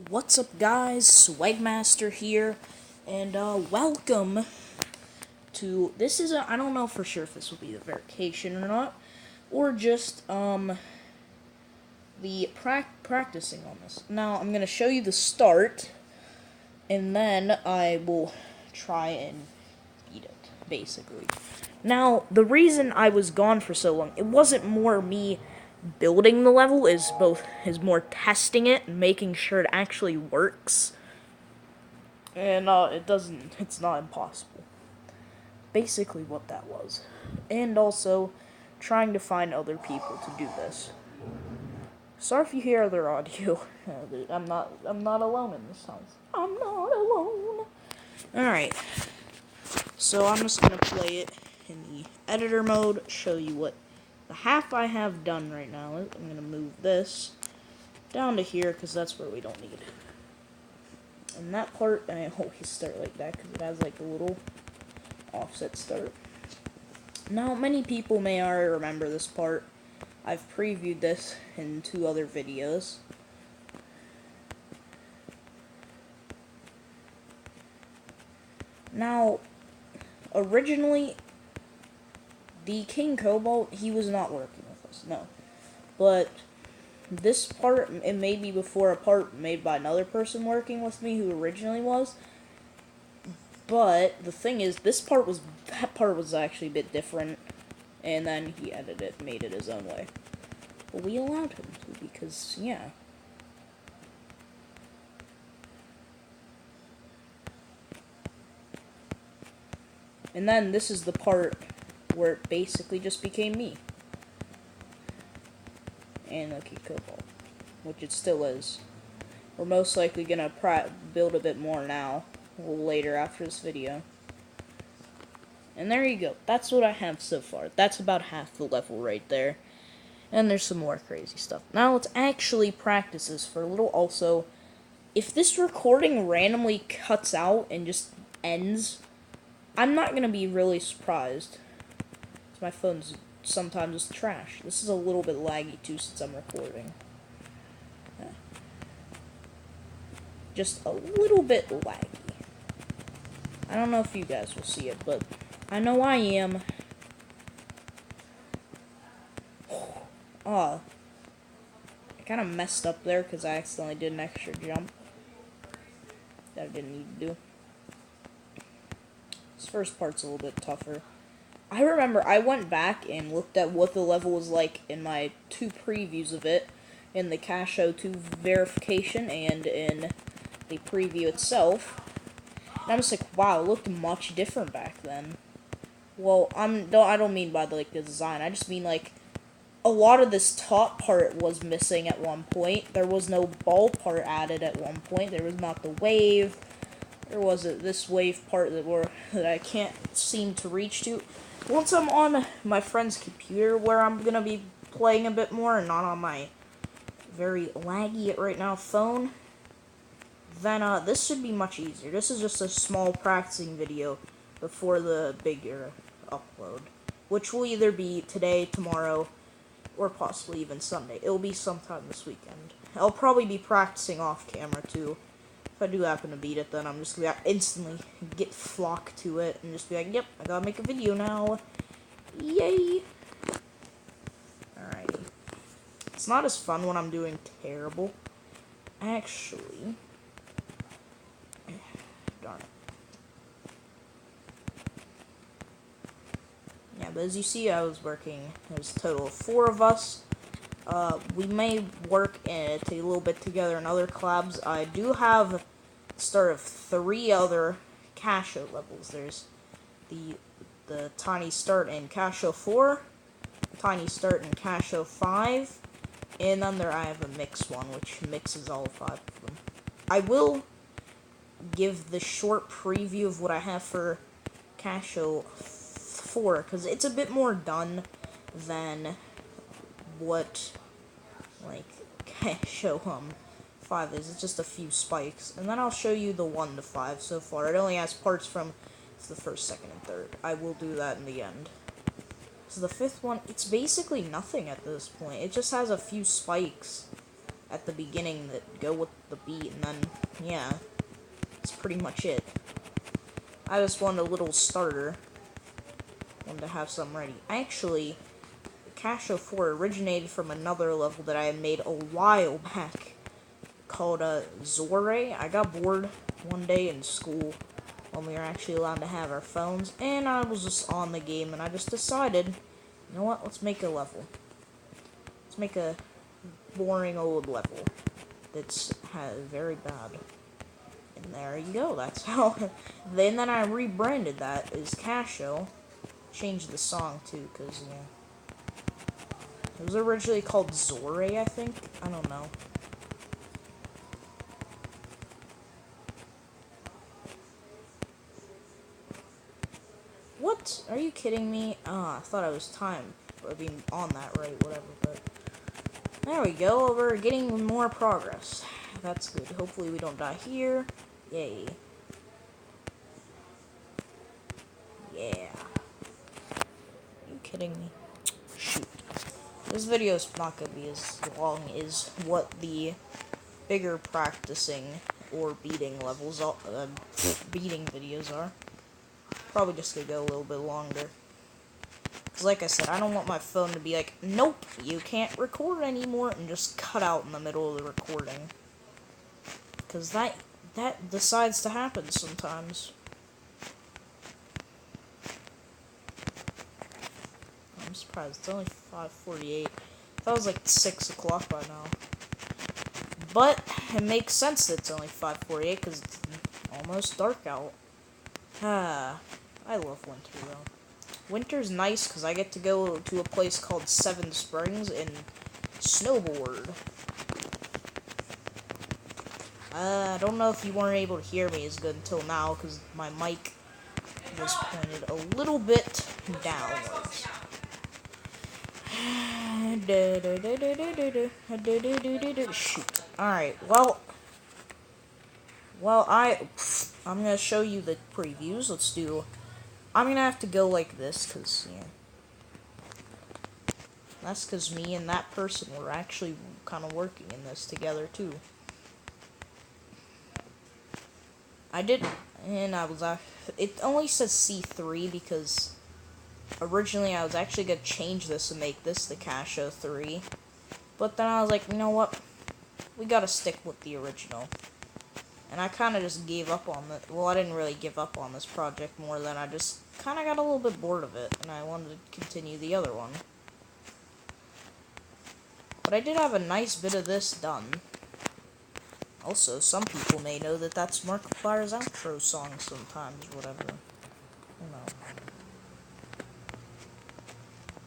What's up, guys? Swagmaster here, and welcome to this is I don't know for sure if this will be the verification or not, or just the practicing on this. Now I'm gonna show you the start, and then I will try and beat it, basically. Now the reason I was gone for so long, it wasn't more me building the level, is more testing it and making sure it actually works. And it's not impossible. Basically what that was. And also trying to find other people to do this. Sorry if you hear other audio. I'm not alone in this house. I'm not alone. Alright. So I'm just gonna play it in the editor mode, show you what the half I have done right now. I'm gonna move this down to here because that's where we don't need it. And that part, I always start like that because it has like a little offset start. Now, many people may already remember this part. I've previewed this in 2 other videos. Now, originally, the King Cobalt, he was not working with us, no. But this part, it may be before a part made by another person working with me who originally was. But the thing is, that part was actually a bit different, and then he edited it, made it his own way. But we allowed him to, because, yeah. And then this is the part where it basically just became me. And okay, Cobalt, which it still is. We're most likely gonna build a bit more now, a little later after this video. And there you go. That's what I have so far. That's about half the level right there. And there's some more crazy stuff. Now let's actually practice this for a little. Also, if this recording randomly cuts out and just ends, I'm not gonna be really surprised. My phone's sometimes just trash. This is a little bit laggy too since I'm recording. Just a little bit laggy. I don't know if you guys will see it, but I know I am. I kind of messed up there because I accidentally did an extra jump that I didn't need to do. This first part's a little bit tougher. I remember I went back and looked at what the level was like in my 2 previews of it, in the Casho 2 verification and in the preview itself. And I'm just like, wow, it looked much different back then. Well, I don't mean by the design. I just mean like a lot of this top part was missing at one point. There was no ball part added at one point. There was not the wave. There was this wave part that I can't seem to reach to. Once I'm on my friend's computer where I'm gonna be playing a bit more and not on my very laggy right now phone, then this should be much easier. This is just a small practicing video before the bigger upload, which will either be today, tomorrow, or possibly even Sunday. It'll be sometime this weekend. I'll probably be practicing off camera too. If I do happen to beat it, then I'm just gonna instantly get flock to it and just be like, yep, I gotta make a video now. Yay! Alrighty. It's not as fun when I'm doing terrible. Actually, darn it. Yeah, but as you see, I was working. There's a total of 4 of us. We may work a little bit together in other collabs. I do have the start of 3 other Casho levels. There's the Tiny Start in Casho 4, Tiny Start in Casho 5, and then I have a mix one, which mixes all 5 of them. I will give the short preview of what I have for Casho 4, because it's a bit more done than what Casho 5 is. It's just a few spikes, and then I'll show you the 1 to 5 so far. It only has parts from the 1st, 2nd, and 3rd. I will do that in the end. So the 5th one, it's basically nothing at this point. It just has a few spikes at the beginning that go with the beat, and then, yeah, that's pretty much it. I just wanted a little starter. Wanted to have something ready. Actually, Casho 4 originated from another level that I had made a while back called Zore. I got bored one day in school when we were actually allowed to have our phones, and I was just on the game, and I just decided, you know what, let's make a level. Let's make a boring old level that's very bad. And there you go, that's how. Then I rebranded that as Casho. Changed the song too, because, yeah. It was originally called Zore, I think. I don't know. What? Are you kidding me? I thought I was timed. I mean, on that right, whatever, but... There we go, we're getting more progress. That's good. Hopefully we don't die here. Yay. Yeah. Are you kidding me? Shoot. This video is not going to be as long as what the bigger practicing or beating levels, beating videos are. Probably just going to go a little bit longer. Because like I said, I don't want my phone to be like, nope, you can't record anymore, and just cut out in the middle of the recording. Because that decides to happen sometimes. I'm surprised. It's only 5:48. I thought it was like 6 o'clock by now. But it makes sense that it's only 5:48 because it's almost dark out. I love winter though. Winter's nice because I get to go to a place called Seven Springs and snowboard. I don't know if you weren't able to hear me as good until now because my mic was pointed a little bit downwards. Shoot. Alright, well, I'm gonna show you the previews. I'm gonna have to go like this, because, yeah. That's because me and that person were actually kind of working in this together, too. I didn't, and it only says C3 because originally I was actually going to change this and make this the Casho 3, but then I was like, you know what, we gotta stick with the original. And I kind of just gave up on it. Well, I didn't really give up on this project more than I just kind of got a little bit bored of it, and I wanted to continue the other one. But I did have a nice bit of this done. Also, some people may know that that's Markiplier's outro song sometimes, whatever. You know.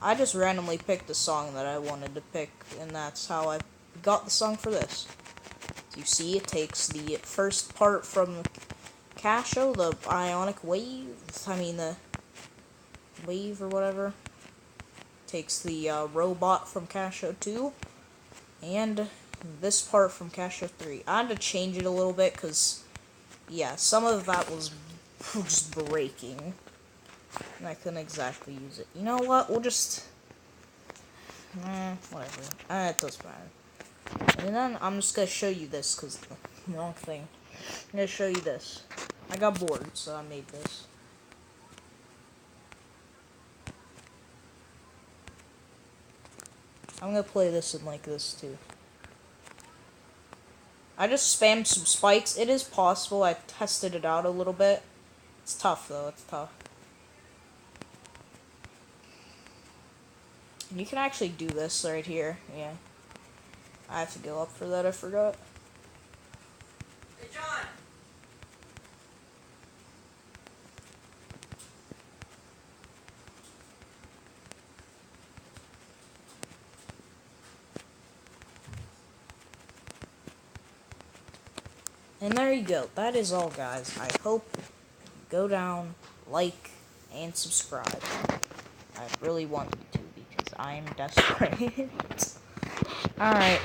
I just randomly picked the song that I wanted to pick, and that's how I got the song for this. So you see, it takes the first part from Casho, the ionic wave, the wave or whatever. Takes the robot from Casho 2, and this part from Casho 3. I had to change it a little bit, because, yeah, some of that was just breaking. And I couldn't exactly use it. You know what? We'll just... whatever. It doesn't matter. And then I'm just gonna show you this, because the wrong thing. I'm gonna show you this. I got bored, so I made this. I'm gonna play this in like this, too. I just spammed some spikes. It is possible. I tested it out a little bit. It's tough, though. It's tough. And you can actually do this right here. Yeah. I have to go up for that. I forgot. Hey, John! And there you go. That is all, guys. I hope you go down, like, and subscribe. I really want you to because I am desperate. Alright.